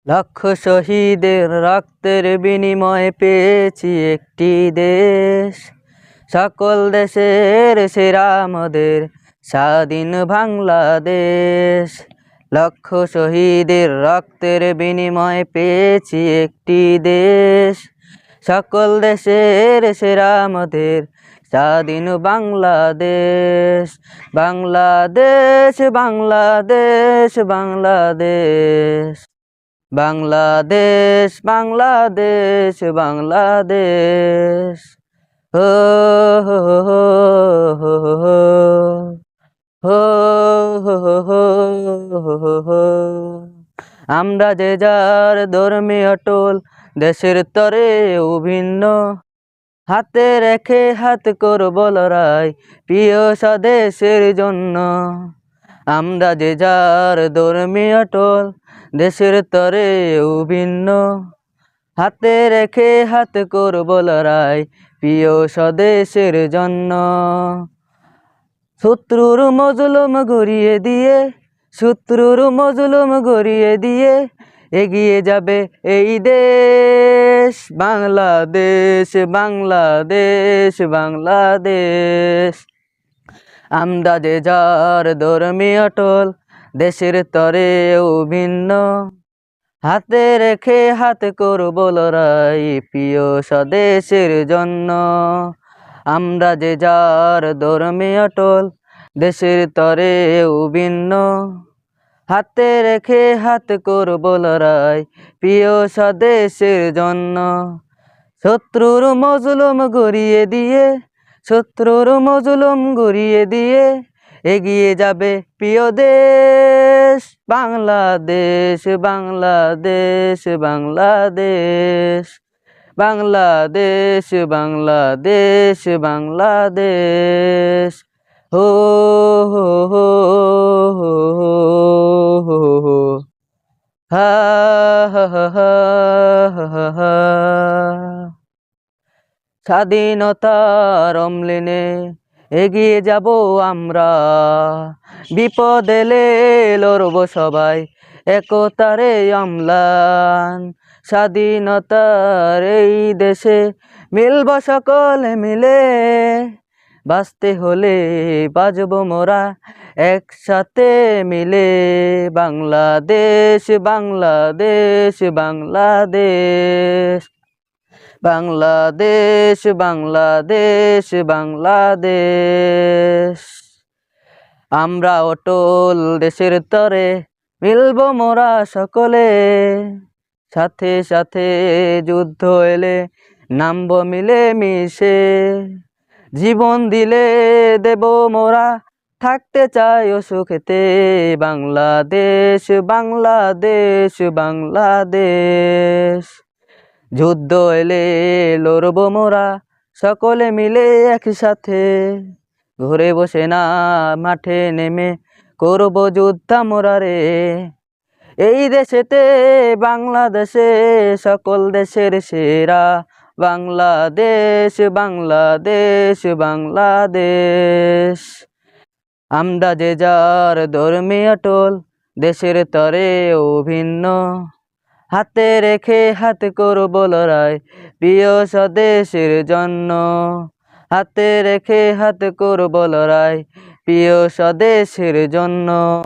লক্ষ শহীদের রক্তের বিনিময়ে পেয়েছি একটি দেশ। সকল দেশের সেরা আমাদের স্বাধীন বাংলাদেশ। লক্ষ শহীদের রক্তের বিনিময়ে পেয়েছি একটি দেশ। সকল দেশের সেরা আমাদের স্বাধীন বাংলাদেশ। বাংলাদেশ বাংলাদেশ বাংলাদেশ বাংলাদেশ বাংলাদেশ বাংলাদেশ। হো হো হো হো হো হো হো হো। আমরা যে যার ধর্মে অটল, দেশের তরে অভিন্ন, হাতে রেখে হাত করব লড়াই প্রিয় স্বদেশের জন্য। আমরা যে যার ধর্মে অটল, দেশের তরে অভিন্ন, হাতে রেখে হাত করব লড়াই প্রিয় স্বদেশের জন্য। শত্রুর মজলুম ঘুরিয়ে দিয়ে, শত্রুর মজলুম ঘুরিয়ে দিয়ে এগিয়ে যাবে এই দেশ। বাংলাদেশ বাংলাদেশ বাংলাদেশ। আমরা যে যার ধর্মে অটল, দেশের তরে অভিন্ন, হাতে রেখে হাত করব লড়াই প্রিয় স্বদেশের জন্য। আমরা যে যার ধর্মে অটল, দেশের তরে অভিন্ন, হাতে রেখে হাত করব লড়াই প্রিয় স্বদেশের জন্য। শত্রুর মজলুম ঘুরিয়ে দিয়ে, শত্রুর মজলুম ঘুরিয়ে দিয়ে এগিয়ে যাবে প্রিয় দেশ। বাংলাদেশ বাংলাদেশ বাংলাদেশ বাংলাদেশ বাংলাদেশ বাংলাদেশ। হো হো হো হো হো হো। হা হা হা হা হা। স্বাধীনতার অমলিনে এগিয়ে যাব আমরা, বিপদ এলে লড়ব সবাই একতারে অম্লান। স্বাধীনতার এই দেশে মিলব সকলে মিলে, বাঁচতে হলে বাঁচব মোরা একসাথে মিলে। বাংলাদেশ বাংলাদেশ বাংলাদেশ বাংলাদেশ বাংলাদেশ বাংলাদেশ। আমরা অটল দেশের তরে মিলব মোরা সকলে, সাথে সাথে যুদ্ধ এলে নামব মিলে মিশে। জীবন দিলে দেব মোরা, থাকতে চাই ও সুখেতে। বাংলাদেশ বাংলাদেশ বাংলাদেশ। যুদ্ধ এলে লড়ব মোরা সকলে মিলে একসাথে, ঘরে বসে না মাঠে নেমে করব যুদ্ধ মোরা রে। এই দেশেতে বাংলাদেশে সকল দেশের সেরা বাংলাদেশ বাংলাদেশ বাংলাদেশ। আমরা যে যার ধর্মে অটল, দেশের তরে অভিন্ন, হাতে রেখে হাত করব লড়াই প্রিয় স্বদেশের জন্য। হাতে রেখে হাত করব লড়াই প্রিয় স্বদেশের জন্য।